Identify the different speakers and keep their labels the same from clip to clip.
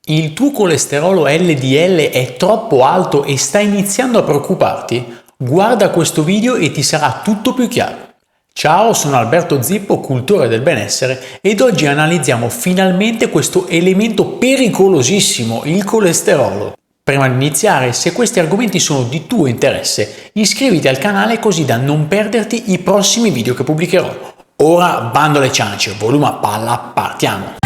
Speaker 1: Il tuo colesterolo LDL è troppo alto e sta iniziando a preoccuparti? Guarda questo video e ti sarà tutto più chiaro. Ciao, sono Alberto Zippo, cultore del benessere, ed oggi analizziamo finalmente questo elemento pericolosissimo, il colesterolo. Prima di iniziare, se questi argomenti sono di tuo interesse, iscriviti al canale così da non perderti i prossimi video che pubblicherò. Ora bando alle ciance, volume a palla, partiamo!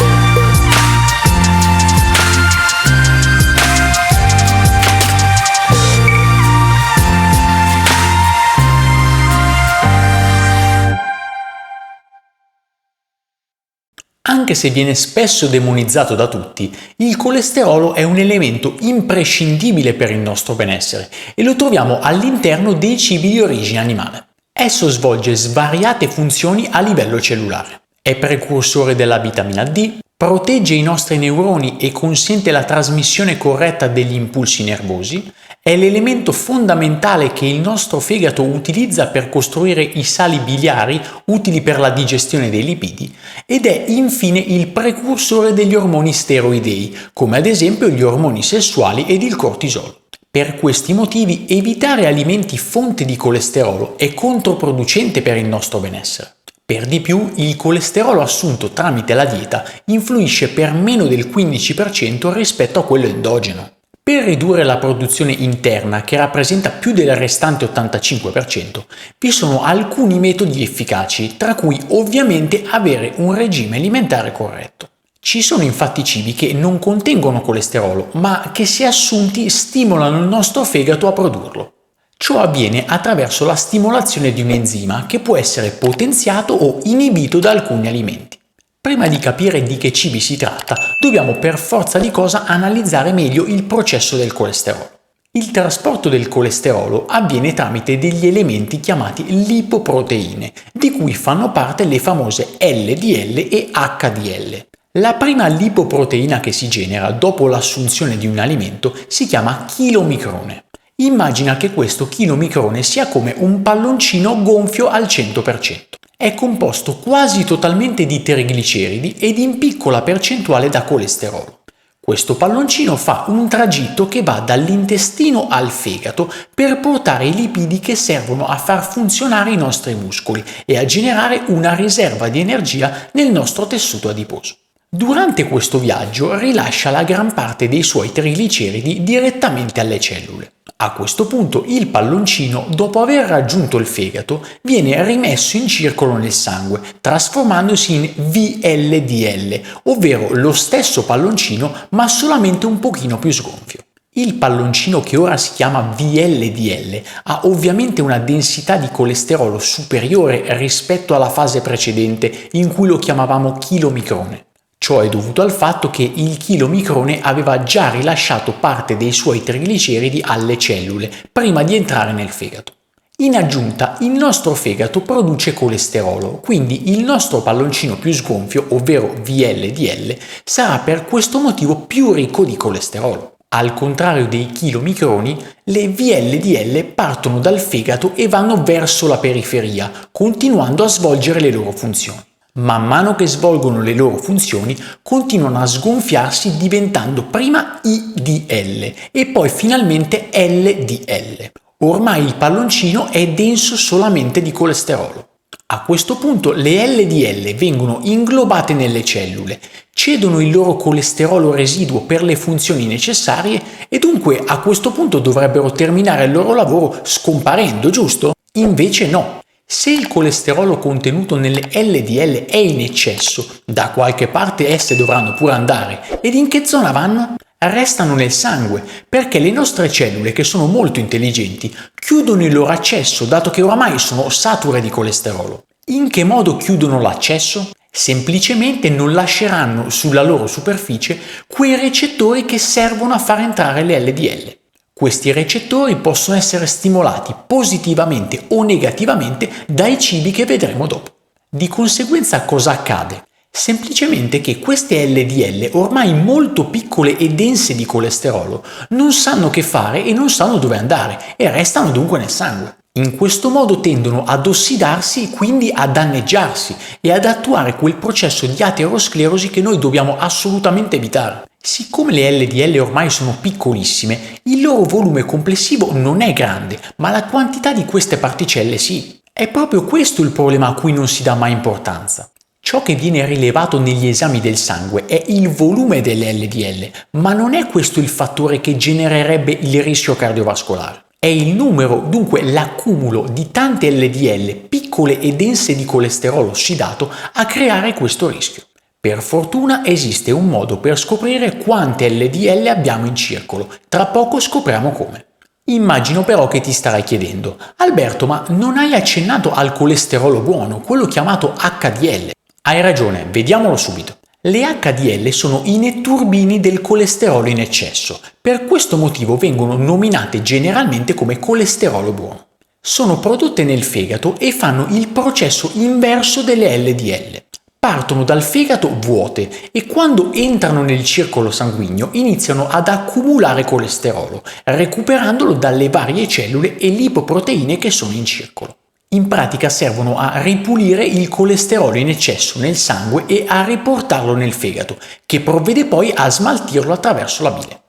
Speaker 1: Anche se viene spesso demonizzato da tutti, il colesterolo è un elemento imprescindibile per il nostro benessere e lo troviamo all'interno dei cibi di origine animale. Esso svolge svariate funzioni a livello cellulare. È precursore della vitamina D, protegge i nostri neuroni e consente la trasmissione corretta degli impulsi nervosi, è l'elemento fondamentale che il nostro fegato utilizza per costruire i sali biliari utili per la digestione dei lipidi ed è infine il precursore degli ormoni steroidei, come ad esempio gli ormoni sessuali ed il cortisolo. Per questi motivi evitare alimenti fonte di colesterolo è controproducente per il nostro benessere. Per di più, il colesterolo assunto tramite la dieta influisce per meno del 15% rispetto a quello endogeno. Per ridurre la produzione interna, che rappresenta più del restante 85%, vi sono alcuni metodi efficaci, tra cui ovviamente avere un regime alimentare corretto. Ci sono infatti cibi che non contengono colesterolo, ma che se assunti stimolano il nostro fegato a produrlo. Ciò avviene attraverso la stimolazione di un enzima che può essere potenziato o inibito da alcuni alimenti. Prima di capire di che cibi si tratta, dobbiamo per forza di cosa analizzare meglio il processo del colesterolo. Il trasporto del colesterolo avviene tramite degli elementi chiamati lipoproteine, di cui fanno parte le famose LDL e HDL. La prima lipoproteina che si genera dopo l'assunzione di un alimento si chiama chilomicrone. Immagina che questo chilomicrone sia come un palloncino gonfio al 100%. È composto quasi totalmente di trigliceridi ed in piccola percentuale da colesterolo. Questo palloncino fa un tragitto che va dall'intestino al fegato per portare i lipidi che servono a far funzionare i nostri muscoli e a generare una riserva di energia nel nostro tessuto adiposo. Durante questo viaggio rilascia la gran parte dei suoi trigliceridi direttamente alle cellule. A questo punto il palloncino, dopo aver raggiunto il fegato, viene rimesso in circolo nel sangue, trasformandosi in VLDL, ovvero lo stesso palloncino ma solamente un pochino più sgonfio. Il palloncino, che ora si chiama VLDL, ha ovviamente una densità di colesterolo superiore rispetto alla fase precedente in cui lo chiamavamo chilomicrone. Ciò è dovuto al fatto che il chilomicrone aveva già rilasciato parte dei suoi trigliceridi alle cellule prima di entrare nel fegato. In aggiunta, il nostro fegato produce colesterolo, quindi il nostro palloncino più sgonfio, ovvero VLDL, sarà per questo motivo più ricco di colesterolo. Al contrario dei chilomicroni, le VLDL partono dal fegato e vanno verso la periferia, continuando a svolgere le loro funzioni. Man mano che svolgono le loro funzioni, continuano a sgonfiarsi diventando prima IDL e poi finalmente LDL. Ormai il palloncino è denso solamente di colesterolo. A questo punto le LDL vengono inglobate nelle cellule, cedono il loro colesterolo residuo per le funzioni necessarie e dunque a questo punto dovrebbero terminare il loro lavoro scomparendo, giusto? Invece no. Se il colesterolo contenuto nelle LDL è in eccesso, da qualche parte esse dovranno pure andare. Ed in che zona vanno? Restano nel sangue, perché le nostre cellule, che sono molto intelligenti, chiudono il loro accesso, dato che oramai sono sature di colesterolo. In che modo chiudono l'accesso? Semplicemente non lasceranno sulla loro superficie quei recettori che servono a far entrare le LDL. Questi recettori possono essere stimolati positivamente o negativamente dai cibi che vedremo dopo. Di conseguenza cosa accade? Semplicemente che queste LDL, ormai molto piccole e dense di colesterolo, non sanno che fare e non sanno dove andare e restano dunque nel sangue. In questo modo tendono ad ossidarsi, quindi a danneggiarsi e ad attuare quel processo di aterosclerosi che noi dobbiamo assolutamente evitare. Siccome le LDL ormai sono piccolissime, il loro volume complessivo non è grande, ma la quantità di queste particelle sì. È proprio questo il problema a cui non si dà mai importanza. Ciò che viene rilevato negli esami del sangue è il volume delle LDL, ma non è questo il fattore che genererebbe il rischio cardiovascolare. È il numero, dunque l'accumulo di tante LDL piccole e dense di colesterolo ossidato a creare questo rischio. Per fortuna esiste un modo per scoprire quante LDL abbiamo in circolo, tra poco scopriamo come. Immagino però che ti starai chiedendo: Alberto, ma non hai accennato al colesterolo buono, quello chiamato HDL? Hai ragione, vediamolo subito. Le HDL sono i netturbini del colesterolo in eccesso, per questo motivo vengono nominate generalmente come colesterolo buono. Sono prodotte nel fegato e fanno il processo inverso delle LDL. Partono dal fegato vuote e quando entrano nel circolo sanguigno iniziano ad accumulare colesterolo, recuperandolo dalle varie cellule e lipoproteine che sono in circolo. In pratica servono a ripulire il colesterolo in eccesso nel sangue e a riportarlo nel fegato, che provvede poi a smaltirlo attraverso la bile.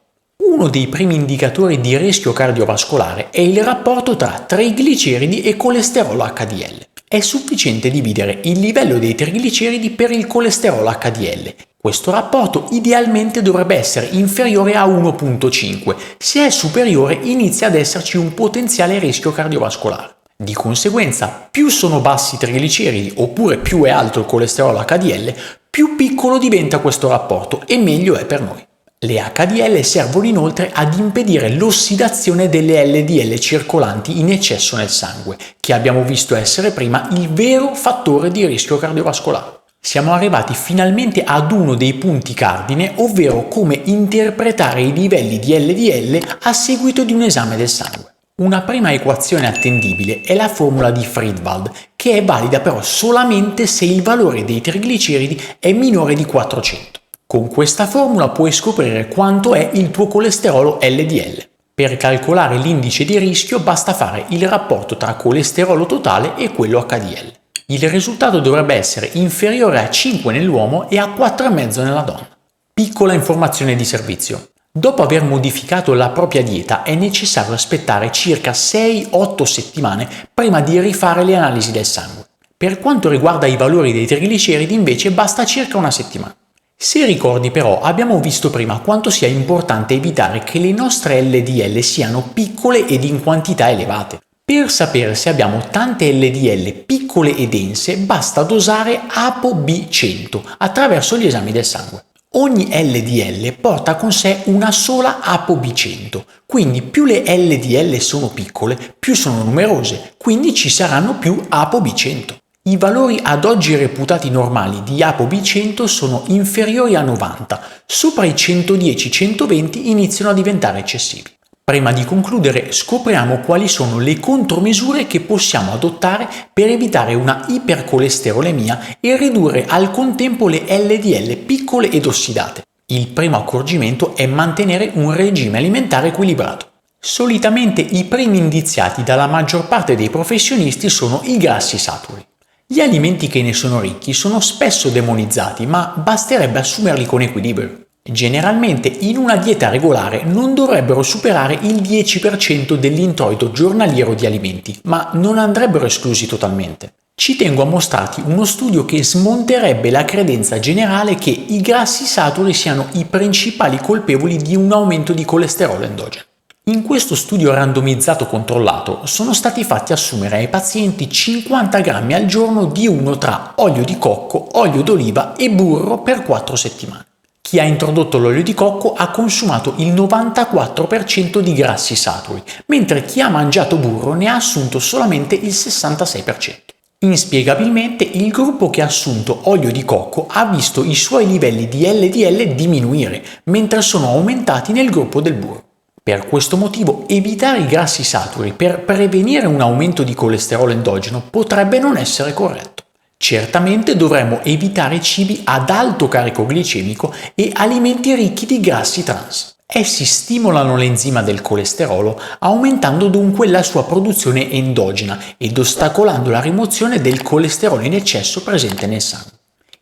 Speaker 1: Uno dei primi indicatori di rischio cardiovascolare è il rapporto tra trigliceridi e colesterolo HDL. È sufficiente dividere il livello dei trigliceridi per il colesterolo HDL. Questo rapporto idealmente dovrebbe essere inferiore a 1,5. Se è superiore inizia ad esserci un potenziale rischio cardiovascolare. Di conseguenza, più sono bassi i trigliceridi oppure più è alto il colesterolo HDL, più piccolo diventa questo rapporto e meglio è per noi. Le HDL servono inoltre ad impedire l'ossidazione delle LDL circolanti in eccesso nel sangue, che abbiamo visto essere prima il vero fattore di rischio cardiovascolare. Siamo arrivati finalmente ad uno dei punti cardine, ovvero come interpretare i livelli di LDL a seguito di un esame del sangue. Una prima equazione attendibile è la formula di Friedwald, che è valida però solamente se il valore dei trigliceridi è minore di 400. Con questa formula puoi scoprire quanto è il tuo colesterolo LDL. Per calcolare l'indice di rischio basta fare il rapporto tra colesterolo totale e quello HDL. Il risultato dovrebbe essere inferiore a 5 nell'uomo e a 4,5 nella donna. Piccola informazione di servizio. Dopo aver modificato la propria dieta è necessario aspettare circa 6-8 settimane prima di rifare le analisi del sangue. Per quanto riguarda i valori dei trigliceridi invece basta circa una settimana. Se ricordi però abbiamo visto prima quanto sia importante evitare che le nostre LDL siano piccole ed in quantità elevate. Per sapere se abbiamo tante LDL piccole e dense basta dosare ApoB100 attraverso gli esami del sangue. Ogni LDL porta con sé una sola ApoB100, quindi più le LDL sono piccole, più sono numerose, quindi ci saranno più ApoB100. I valori ad oggi reputati normali di ApoB100 sono inferiori a 90, sopra i 110-120 iniziano a diventare eccessivi. Prima di concludere, scopriamo quali sono le contromisure che possiamo adottare per evitare una ipercolesterolemia e ridurre al contempo le LDL piccole ed ossidate. Il primo accorgimento è mantenere un regime alimentare equilibrato. Solitamente i primi indiziati dalla maggior parte dei professionisti sono i grassi saturi. Gli alimenti che ne sono ricchi sono spesso demonizzati, ma basterebbe assumerli con equilibrio. Generalmente in una dieta regolare non dovrebbero superare il 10% dell'introito giornaliero di alimenti, ma non andrebbero esclusi totalmente. Ci tengo a mostrarti uno studio che smonterebbe la credenza generale che i grassi saturi siano i principali colpevoli di un aumento di colesterolo endogeno. In questo studio randomizzato controllato sono stati fatti assumere ai pazienti 50 grammi al giorno di uno tra olio di cocco, olio d'oliva e burro per 4 settimane. Chi ha introdotto l'olio di cocco ha consumato il 94% di grassi saturi, mentre chi ha mangiato burro ne ha assunto solamente il 66%. Inspiegabilmente, il gruppo che ha assunto olio di cocco ha visto i suoi livelli di LDL diminuire, mentre sono aumentati nel gruppo del burro. Per questo motivo, evitare i grassi saturi per prevenire un aumento di colesterolo endogeno potrebbe non essere corretto. Certamente dovremmo evitare cibi ad alto carico glicemico e alimenti ricchi di grassi trans. Essi stimolano l'enzima del colesterolo, aumentando dunque la sua produzione endogena ed ostacolando la rimozione del colesterolo in eccesso presente nel sangue.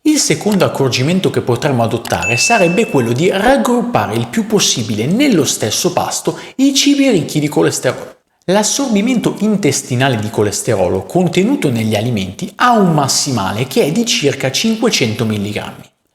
Speaker 1: Il secondo accorgimento che potremmo adottare sarebbe quello di raggruppare il più possibile nello stesso pasto i cibi ricchi di colesterolo. L'assorbimento intestinale di colesterolo contenuto negli alimenti ha un massimale che è di circa 500 mg.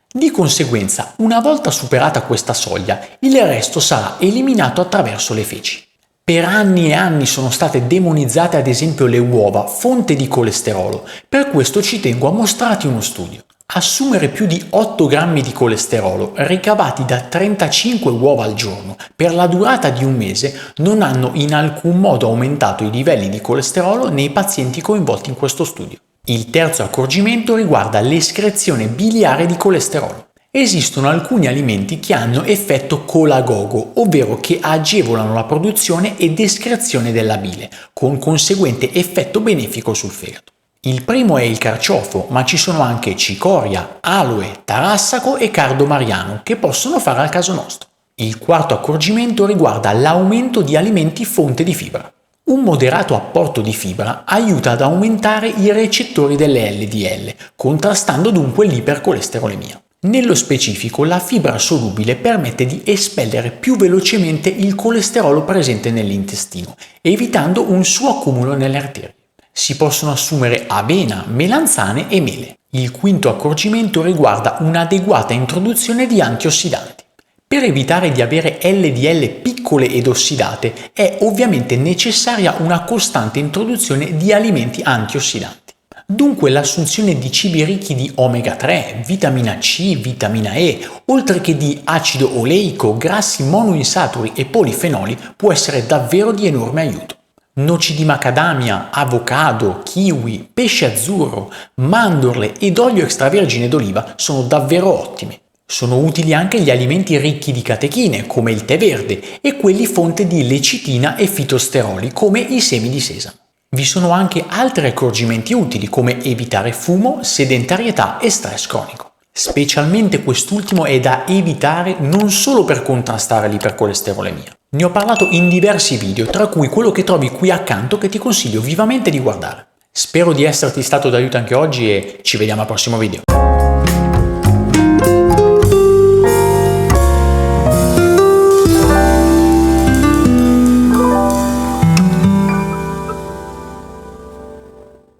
Speaker 1: Di conseguenza, una volta superata questa soglia, il resto sarà eliminato attraverso le feci. Per anni e anni sono state demonizzate ad esempio le uova, fonte di colesterolo. Per questo ci tengo a mostrarti uno studio. Assumere più di 8 grammi di colesterolo ricavati da 35 uova al giorno per la durata di un mese non hanno in alcun modo aumentato i livelli di colesterolo nei pazienti coinvolti in questo studio. Il terzo accorgimento riguarda l'escrezione biliare di colesterolo. Esistono alcuni alimenti che hanno effetto colagogo, ovvero che agevolano la produzione ed escrezione della bile, con conseguente effetto benefico sul fegato. Il primo è il carciofo, ma ci sono anche cicoria, aloe, tarassaco e cardo mariano che possono fare al caso nostro. Il quarto accorgimento riguarda l'aumento di alimenti fonte di fibra. Un moderato apporto di fibra aiuta ad aumentare i recettori delle LDL, contrastando dunque l'ipercolesterolemia. Nello specifico, la fibra solubile permette di espellere più velocemente il colesterolo presente nell'intestino, evitando un suo accumulo nelle arterie. Si possono assumere avena, melanzane e mele. Il quinto accorgimento riguarda un'adeguata introduzione di antiossidanti. Per evitare di avere LDL piccole ed ossidate è ovviamente necessaria una costante introduzione di alimenti antiossidanti. Dunque l'assunzione di cibi ricchi di omega 3, vitamina C, vitamina E, oltre che di acido oleico, grassi monoinsaturi e polifenoli può essere davvero di enorme aiuto. Noci di macadamia, avocado, kiwi, pesce azzurro, mandorle ed olio extravergine d'oliva sono davvero ottime. Sono utili anche gli alimenti ricchi di catechine, come il tè verde, e quelli fonte di lecitina e fitosteroli, come i semi di sesamo. Vi sono anche altri accorgimenti utili, come evitare fumo, sedentarietà e stress cronico. Specialmente quest'ultimo è da evitare non solo per contrastare l'ipercolesterolemia. Ne ho parlato in diversi video, tra cui quello che trovi qui accanto che ti consiglio vivamente di guardare. Spero di esserti stato d'aiuto anche oggi e ci vediamo al prossimo video.